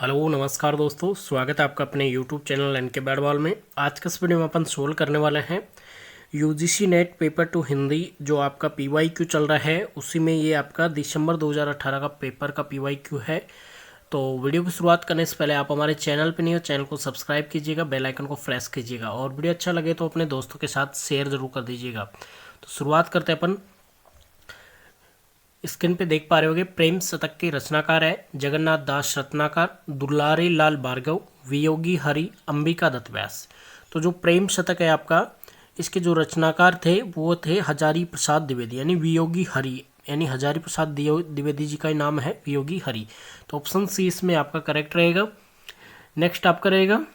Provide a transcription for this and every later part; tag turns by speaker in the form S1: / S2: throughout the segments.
S1: Hello नमस्कार दोस्तों, स्वागत है आपका अपने यूट्यूब चैनल एन के बैट बॉल में। आज के इस वीडियो में अपन सोल्व करने वाले हैं UGC net paper two Hindi. जो आपका पीवाईक्यू चल रहा है उसी में ये आपका दिसंबर 2018 का पेपर का पीवाईक्यू है। तो वीडियो की शुरुआत करने से पहले आप हमारे चैनल पर नहीं हो, चैनल को सब्सक्राइब कीजिएगा, बेल आइकन को प्रेस कीजिएगा और वीडियो अच्छा लगे तो अपने दोस्तों के साथ शेयर जरूर कर दीजिएगा। तो शुरुआत करते हैं अपन। स्क्रीन पे देख पा रहे होगे, प्रेम शतक के रचनाकार है जगन्नाथ दास रत्नाकर, दुलारी लाल भार्गव, वियोगी हरि, अंबिका दत्त व्यास। तो जो प्रेम शतक है आपका, इसके जो रचनाकार थे वो थे हजारी प्रसाद द्विवेदी यानी वियोगी हरि, यानी हजारी प्रसाद द्विवेदी जी का ही नाम है वियोगी हरि। तो ऑप्शन सी इसमें आपका करेक्ट रहेगा। नेक्स्ट आपका रहेगा,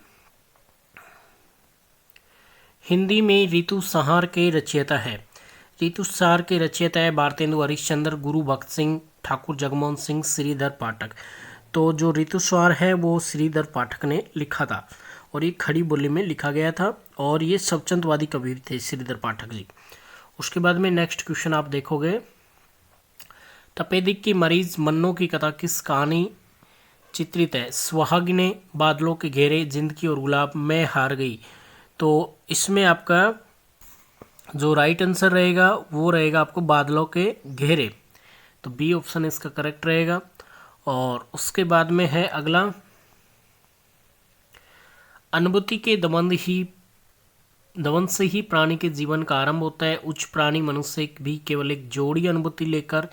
S1: हिंदी में ऋतु संहार के रचयिता है। ऋतु संहार के रचयिता है भारतेंदु हरिश्चंद्र, गुरु भक्त सिंह, ठाकुर जगमोहन सिंह, श्रीधर पाठक। तो जो ऋतु संहार है वो श्रीधर पाठक ने लिखा था और ये खड़ी बोली में लिखा गया था और ये स्वच्छंदवादी कवि थे श्रीधर पाठक जी। उसके बाद में नेक्स्ट क्वेश्चन आप देखोगे, तपेदिक की मरीज मन्नों की कथा किस कहानी चित्रित है। सुहागिने, बादलों के घेरे, जिंदगी और गुलाब, मैं हार गई। तो इसमें आपका जो राइट आंसर रहेगा वो रहेगा आपको बादलों के घेरे। तो बी ऑप्शन इसका करेक्ट रहेगा। और उसके बाद में है अगला, अनुभूति के दमन से ही प्राणी के जीवन का आरंभ होता है। उच्च प्राणी मनुष्य भी केवल एक जोड़ी अनुभूति लेकर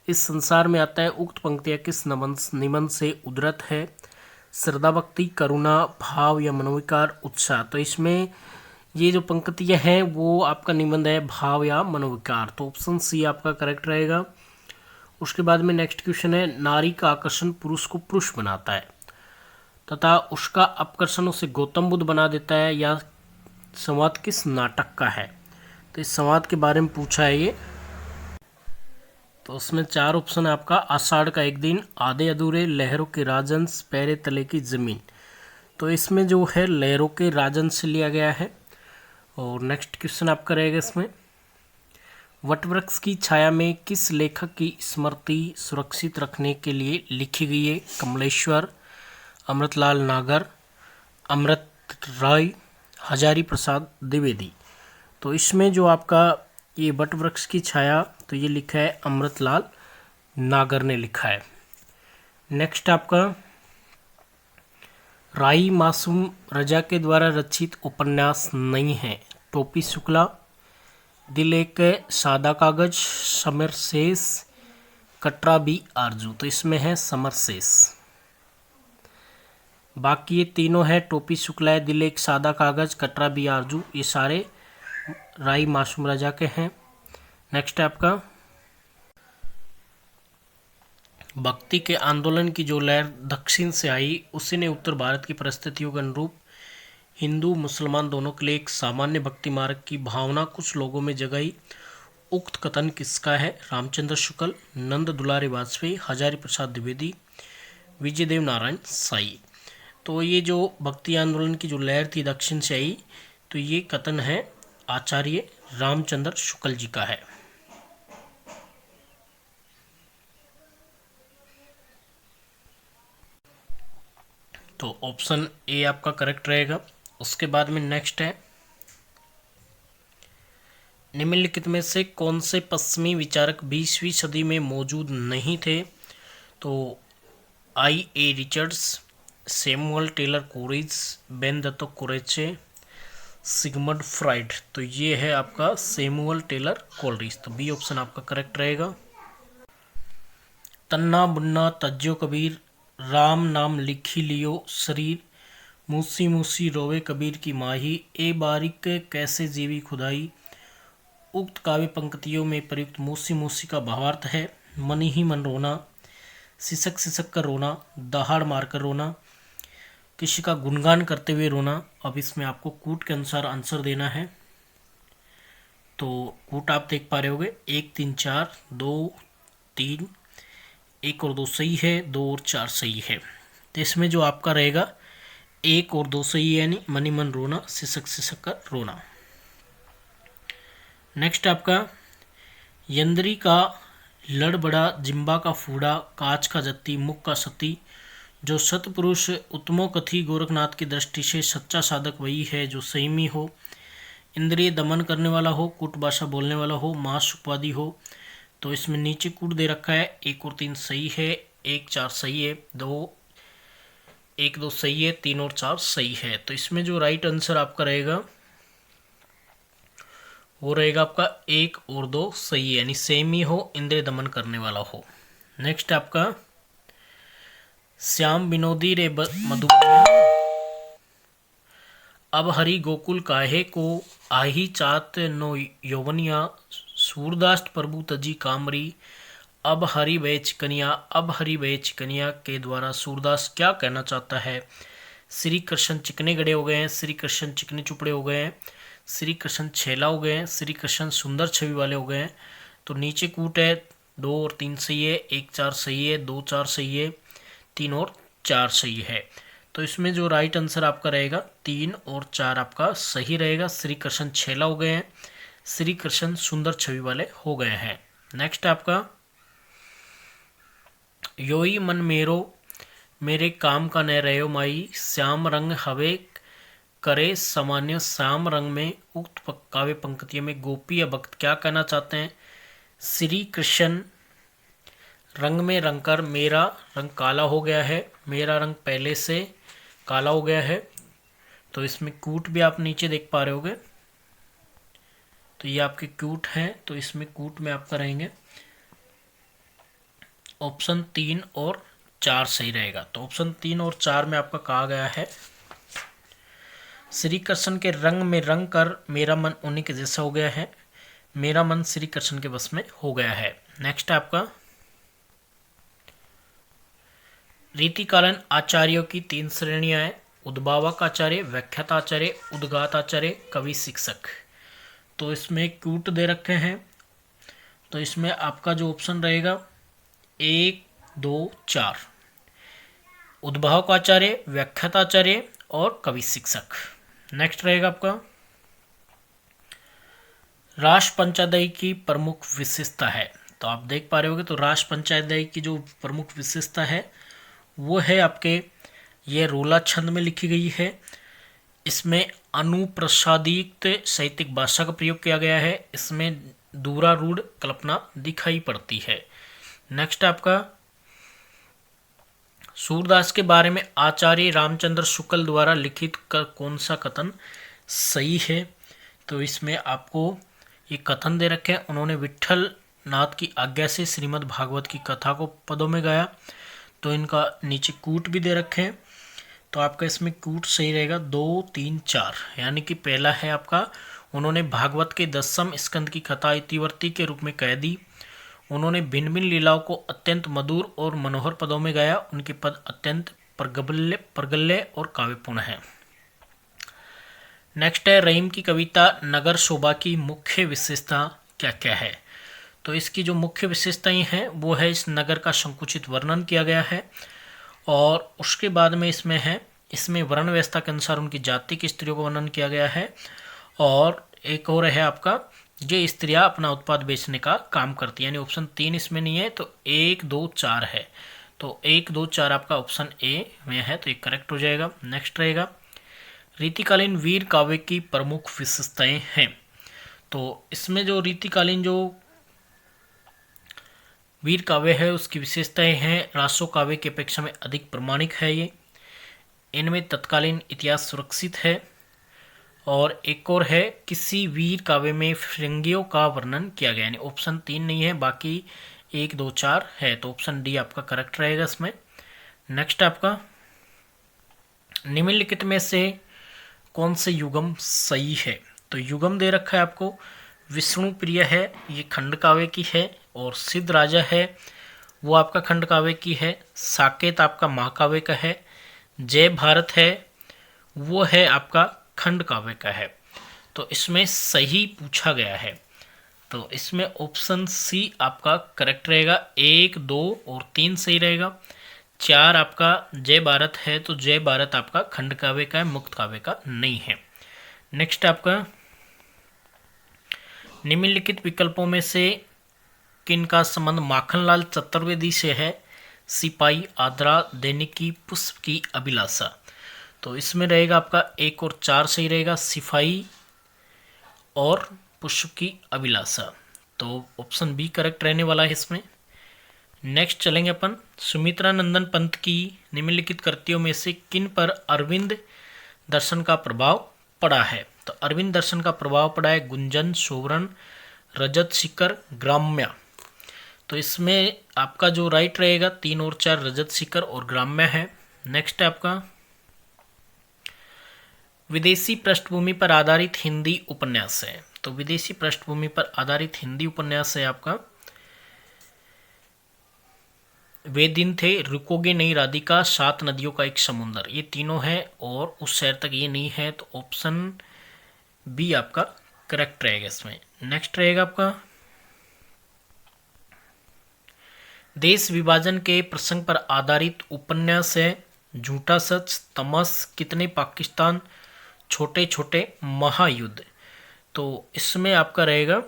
S1: इस संसार में आता है। उक्त पंक्तियां किस निबंध से उद्धृत है। श्रद्धा, भक्ति, करुणा, भाव या मनोविकार, उत्साह। तो इसमें ये जो पंक्तियां हैं वो आपका निबंध है भाव या मनोविकार। तो ऑप्शन सी आपका करेक्ट रहेगा। उसके बाद में नेक्स्ट क्वेश्चन है, नारी का आकर्षण पुरुष को पुरुष बनाता है तथा उसका अपकर्षण उसे गौतम बुद्ध बना देता है। या संवाद किस नाटक का है। तो इस संवाद के बारे में पूछा है ये। तो उसमें चार ऑप्शन है आपका, आषाढ़ का एक दिन, आधे अधूरे, लहरों के राजंस, पैरे तले की जमीन। तो इसमें जो है लहरों के राजंस से लिया गया है। और नेक्स्ट क्वेश्चन आपका रहेगा इसमें, वटवृक्ष की छाया में किस लेखक की स्मृति सुरक्षित रखने के लिए लिखी गई है। कमलेश्वर, अमृतलाल नागर, अमृत राय, हजारी प्रसाद द्विवेदी। तो इसमें जो आपका ये वटवृक्ष की छाया, तो ये लिखा है अमृतलाल नागर ने लिखा है। नेक्स्ट आपका, राई मासूम रजा के द्वारा रचित उपन्यास नहीं है। टोपी शुक्ला, दिल एक सादा कागज, समरसेस, कटरा बी आरजू। तो इसमें है समरसेस। बाकी ये तीनों है, टोपी शुक्ला है, दिल एक सादा कागज, कटरा बी आरजू, ये सारे राई मासूम रजा के हैं। नेक्स्ट है आपका, भक्ति के आंदोलन की जो लहर दक्षिण से आई उसी ने उत्तर भारत की परिस्थितियों के अनुरूप हिंदू मुसलमान दोनों के लिए एक सामान्य भक्ति मार्ग की भावना कुछ लोगों में जगाई। उक्त कथन किसका है। रामचंद्र शुक्ल, नंद दुलारी वाजपेयी, हजारी प्रसाद द्विवेदी, विजयदेव नारायण साई। तो ये जो भक्ति आंदोलन की जो लहर थी दक्षिण से आई, तो ये कथन है आचार्य रामचंद्र शुक्ल जी का है। तो ऑप्शन ए आपका करेक्ट रहेगा। उसके बाद में नेक्स्ट है, निम्नलिखित में से कौन से पश्चिमी विचारक 20वीं सदी में मौजूद नहीं थे। तो I A Richards, Samuel Taylor Coleridge, Benedetto Croce, Sigmund Freud. तो ये है आपका सैमुअल टेलर कोलरिज। तो बी ऑप्शन आपका करेक्ट रहेगा। तन्ना मुन्ना तज्जो कबीर, राम नाम लिखी लियो शरीर, मूसी मूसी रोवे कबीर की माही, ए बारिक कैसे जीवी खुदाई। उक्त काव्य पंक्तियों में प्रयुक्त मूसी मूसी का भावार्थ है मन ही मन रोना, सिसक सिसक कर रोना, दहाड़ मारकर रोना, किसी का गुणगान करते हुए रोना। अब इसमें आपको कूट के अनुसार आंसर देना है। तो कूट आप देख पा रहे होगे, 1 3 4, 2 3, 1 और 2 सही है, 2 और 4 सही है। तो इसमें जो आपका रहेगा 1 और 2 सही है, यानी मनी मन रोना, सिसक सिसक कर रोना। नेक्स्ट आपका, यंद्री का लड़ बड़ा, जिम्बा का फूड़ा, कांच का जत्ती, मुख का सती, जो सतपुरुष उत्तमो कथी गोरखनाथ की दृष्टि से सच्चा साधक वही है जो संयमी हो, इंद्रिय दमन करने वाला हो, कूट भाषा बोलने वाला हो, महासुखवादी हो। तो इसमें नीचे कूट दे रखा है, 1 और 3 सही है, 1 4 सही है, 1 2 सही है, 3 और 4 सही है। तो इसमें जो राइट आंसर आपका रहेगा वो रहेगा आपका 1 और 2 सही है, यानी सेमी हो, इंद्रिय दमन करने वाला हो। नेक्स्ट आपका श्याम विनोदी रे मधुबनिया, अब हरि गोकुल काहे को आही चात नो यौवनिया, सूरदास प्रभु तजी कामरी, अब हरि वे चिकनिया। अब हरि वे चिकनिया के द्वारा सूरदास क्या कहना चाहता है? श्री कृष्ण चिकने गड़े हो गए हैं, श्री कृष्ण चिकने चुपड़े हो गए हैं, श्री कृष्ण छेला हो गए हैं, श्री कृष्ण सुंदर छवि वाले हो गए हैं। तो नीचे कूट है, 2 और 3 सही है, 1 4 सही है, 2 4 सही है, 3 और 4 सही है। तो इसमें जो राइट आंसर आपका रहेगा 3 और 4 आपका सही रहेगा। श्री कृष्ण छेला हो गए हैं, श्री कृष्ण सुंदर छवि वाले हो गए हैं। नेक्स्ट आपका योई मन मेरो मेरे काम का न रहो माई, श्याम रंग हवे करे सामान्य। श्याम रंग में उक्त काव्य पंक्तियों में गोपी या भक्त क्या कहना चाहते हैं? श्री कृष्ण रंग में रंग कर मेरा रंग काला हो गया है, मेरा रंग पहले से काला हो गया है। तो इसमें कूट भी आप नीचे देख पा रहे होगे, तो ये आपके कूट हैं। तो इसमें कूट में आपका रहेंगे ऑप्शन 3 और 4 सही रहेगा। तो ऑप्शन 3 और 4 में आपका कहा गया है श्री कृष्ण के रंग में रंग कर मेरा मन उन्हीं के जैसा हो गया है, मेरा मन श्री कृष्ण के बस में हो गया है। नेक्स्ट आपका रीतिकालीन आचार्यों की 3 श्रेणियां हैं, उद्भावक आचार्य, व्याख्यात आचार्य, उद्गात आचार्य, कवि शिक्षक। तो इसमें कूट दे रखे हैं, तो इसमें आपका जो ऑप्शन रहेगा 1 2 4, उद्भावक आचार्य, व्याख्यात आचार्य और कवि शिक्षक। नेक्स्ट रहेगा आपका राष्ट्र पंचाध्यायी की प्रमुख विशेषता है। तो आप देख पा रहे होंगे, तो राष्ट्र पंचाध्यायी की जो प्रमुख विशेषता है वो है आपके ये रोला छंद में लिखी गई है, इसमें अनुप्रसादित साहित्यिक भाषा का प्रयोग किया गया है, इसमें दूरारूढ़ कल्पना दिखाई पड़ती है। नेक्स्ट आपका सूरदास के बारे में आचार्य रामचंद्र शुक्ल द्वारा लिखित कौन सा कथन सही है? तो इसमें आपको ये कथन दे रखे हैं, उन्होंने विठल नाथ की आज्ञा से श्रीमद् भागवत की कथा को पदों में गाया। तो इनका नीचे कूट भी दे रखे हैं, तो आपका इसमें कूट सही रहेगा 2 3 4, यानी कि पहला है आपका उन्होंने भागवत के 10वें स्कंद की कथा इतिवर्ती के रूप में कह दी, उन्होंने भिन्न भिन्न लीलाओं को अत्यंत मधुर और मनोहर पदों में गाया, उनके पद अत्यंत प्रगल्य और काव्यपूर्ण हैं। नेक्स्ट है रहीम की कविता नगर शोभा की मुख्य विशेषता क्या क्या है? तो इसकी जो मुख्य विशेषताएं हैं वो है इस नगर का संकुचित वर्णन किया गया है, और उसके बाद में इसमें वर्ण व्यवस्था के अनुसार उनकी जाति की स्त्रियों का वर्णन किया गया है, और एक और है आपका ये स्त्रियां अपना उत्पाद बेचने का काम करती है, यानी ऑप्शन 3 इसमें नहीं है, तो 1 2 4 है। तो 1 2 4 आपका ऑप्शन ए में है, तो ये करेक्ट हो जाएगा। नेक्स्ट रहेगा रीतिकालीन वीर काव्य की प्रमुख विशेषताएं हैं। तो इसमें जो रीतिकालीन जो वीर काव्य है उसकी विशेषताएं हैं, रासो काव्य की अपेक्षा में अधिक प्रमाणिक है ये, इनमें तत्कालीन इतिहास सुरक्षित है, और एक और है किसी वीर काव्य में फिरंगियों का वर्णन किया गया, यानी ऑप्शन 3 नहीं है, बाकी 1 2 4 है, तो ऑप्शन डी आपका करेक्ट रहेगा इसमें। नेक्स्ट आपका निम्नलिखित में से कौन से युगम सही है? तो युगम दे रखा है आपको विष्णु प्रिय है, ये खंड काव्य की है, और सिद्ध राजा है वो आपका खंड काव्य की है, साकेत आपका महाकाव्य का है, जय भारत है वो है आपका खंड काव्य का है। तो इसमें सही पूछा गया है, तो इसमें ऑप्शन सी आपका करेक्ट रहेगा, 1 2 और 3 सही रहेगा। 4 आपका जय भारत है, तो जय भारत आपका खंड काव्य का है, मुक्त काव्य का नहीं है। नेक्स्ट आपका निम्नलिखित विकल्पों में से किन का संबंध माखनलाल चतुर्वेदी से है? सिपाही, आद्रा, दैनिक की, पुष्प की अभिलाषा। तो इसमें रहेगा आपका 1 और 4 सही रहेगा, सिपाही और पुष्प की अभिलाषा। तो ऑप्शन बी करेक्ट रहने वाला है इसमें। नेक्स्ट चलेंगे अपन, सुमित्रा नंदन पंत की निम्नलिखित कृतियों में से किन पर अरविंद दर्शन का प्रभाव पड़ा है। तो अरविंद दर्शन का प्रभाव पड़ा है गुंजन, सोवरण, रजत शिखर, ग्राम्य। तो इसमें आपका जो राइट रहेगा 3 और 4 रजत शिखर और ग्राम्य है। नेक्स्ट है आपका विदेशी पृष्ठभूमि पर आधारित हिंदी उपन्यास है। तो विदेशी पृष्ठभूमि पर आधारित हिंदी उपन्यास है आपका वे दिन थे, रुकोगे नहीं राधिका, 7 नदियों का एक समुंदर। ये तीनों है और उस शहर तक ये नहीं है, तो ऑप्शन बी आपका करेक्ट रहेगा इसमें। नेक्स्ट रहेगा आपका देश विभाजन के प्रसंग पर आधारित उपन्यास है झूठा सच, तमस, कितने पाकिस्तान, छोटे छोटे महायुद्ध। तो इसमें आपका रहेगा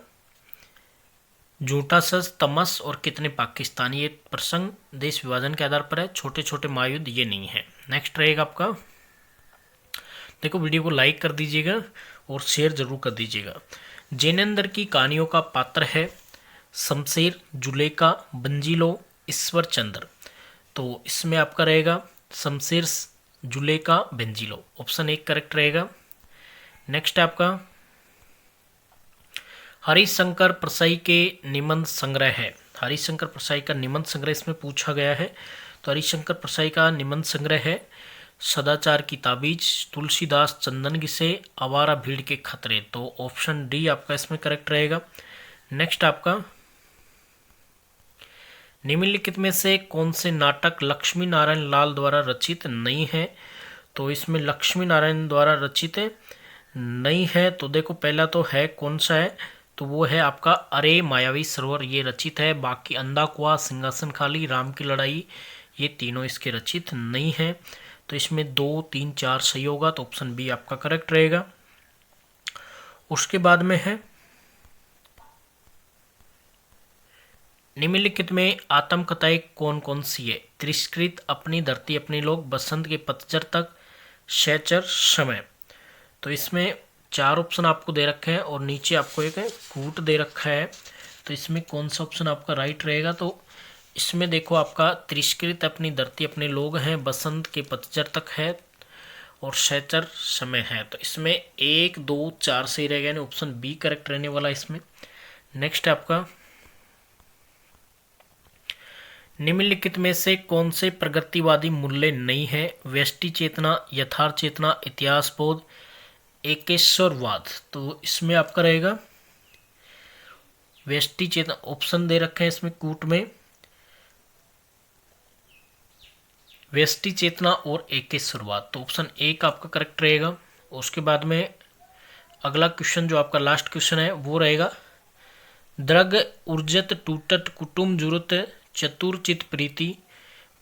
S1: झूठा सच, तमस और कितने पाकिस्तान। ये प्रसंग देश विभाजन के आधार पर है, छोटे छोटे महायुद्ध ये नहीं है। नेक्स्ट रहेगा आपका, देखो वीडियो को लाइक कर दीजिएगा और शेयर जरूर कर दीजिएगा। जैनेंद्र की कहानियों का पात्र है शमशेर, जुलेखा, बंजिलो, ईश्वर चंद्र। तो इसमें आपका रहेगा शमशेर, जुलेखा, बंजिलो। ऑप्शन 1 करेक्ट रहेगा। नेक्स्ट है आपका हरिशंकर परसाई के निबंध संग्रह है। हरिशंकर परसाई का निबंध संग्रह इसमें पूछा गया है। तो हरिशंकर परसाई का निबंध संग्रह है सदाचार की ताबीज, तुलसीदास, चंदन घिसे, आवारा भीड़ के खतरे। तो ऑप्शन डी आपका इसमें करेक्ट रहेगा। नेक्स्ट आपका निम्नलिखित में से कौन से नाटक लक्ष्मी नारायण लाल द्वारा रचित नहीं है। तो इसमें लक्ष्मी नारायण द्वारा रचित नहीं है। तो देखो पहला तो है, कौन सा है, तो वो है आपका अरे मायावी सरोवर, ये रचित है। बाकी अंधा कुआं, सिंहासन खाली, राम की लड़ाई, ये तीनों इसके रचित नहीं है। तो इसमें 2, 3, 4 सही होगा, तो ऑप्शन बी आपका करेक्ट रहेगा। उसके बाद में है निम्नलिखित में आत्मकथाएं कौन कौन सी है। तिरस्कृत, अपनी धरती अपने लोग, बसंत के पतझड़ तक, शैचर, समय। तो इसमें 4 ऑप्शन आपको दे रखे हैं और नीचे आपको एक कूट दे रखा है। तो इसमें कौन सा ऑप्शन आपका राइट रहेगा। तो इसमें देखो आपका तिरस्कृत, अपनी धरती अपने लोग हैं, बसंत के पतझड़ तक है और शैचर समय है। तो इसमें 1, 2, 4 सही रहेगा, यानी ऑप्शन बी करेक्ट रहने वाला इसमें। नेक्स्ट है आपका निम्नलिखित में से कौन से प्रगतिवादी मूल्य नहीं है। व्यष्टि चेतना, यथार्थ चेतना, इतिहास बोध, एकेश्वरवाद। तो इसमें आपका रहेगा व्यष्टि चेतना। ऑप्शन दे रखे हैं इसमें कूट में व्यष्टि चेतना और एकेश्वरवाद। तो ऑप्शन 1 आपका करेक्ट रहेगा। उसके बाद में अगला क्वेश्चन जो आपका लास्ट क्वेश्चन है वो रहेगा द्रग ऊर्जत टूटत कुटुम जुरुत चतुरचित प्रीति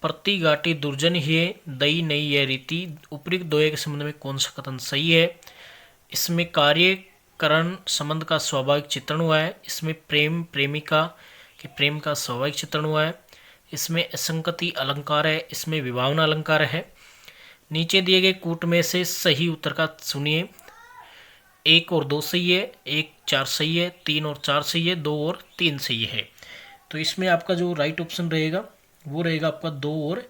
S1: प्रति घाटी दुर्जन ही दई नहीं यह रीति। उपयुक्त दोहे के संबंध में कौन सा कथन सही है। इसमें कार्यकरण संबंध का स्वाभाविक चित्रण हुआ है। इसमें प्रेम प्रेमिका के प्रेम का स्वाभाविक चित्रण हुआ है। इसमें असंगति अलंकार है। इसमें विभावना अलंकार है। नीचे दिए गए कूट में से सही उत्तर का सुनिए। 1 और 2 सही है, 1, 4 सही है, 3 और 4 सही है, 2 और 3 सही है। तो इसमें आपका जो राइट ऑप्शन रहेगा वो रहेगा आपका 2 और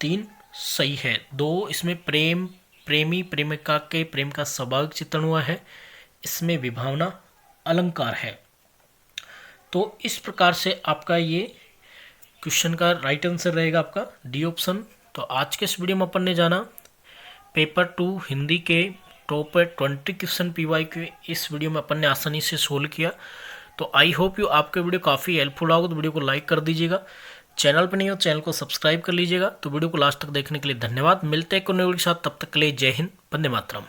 S1: 3 सही है। 2 इसमें प्रेम प्रेमी प्रेमिका के प्रेम का स्वाभाविक चित्रण हुआ है। इसमें विभावना अलंकार है। तो इस प्रकार से आपका ये क्वेश्चन का राइट आंसर रहेगा आपका डी ऑप्शन। तो आज के इस वीडियो में अपन ने जाना पेपर 2 हिंदी के टॉप 20 क्वेश्चन पीवाई के इस वीडियो में अपन ने आसानी से सोल्व किया। तो आई होप यू आपके वीडियो काफ़ी हेल्पफुल होगा। तो वीडियो को लाइक कर दीजिएगा, चैनल पर नहीं हो चैनल को सब्सक्राइब कर लीजिएगा। तो वीडियो को लास्ट तक देखने के लिए धन्यवाद। मिलते हैं कोई नई वीडियो के साथ, तब तक के लिए जय हिंद, वंदे मातरम।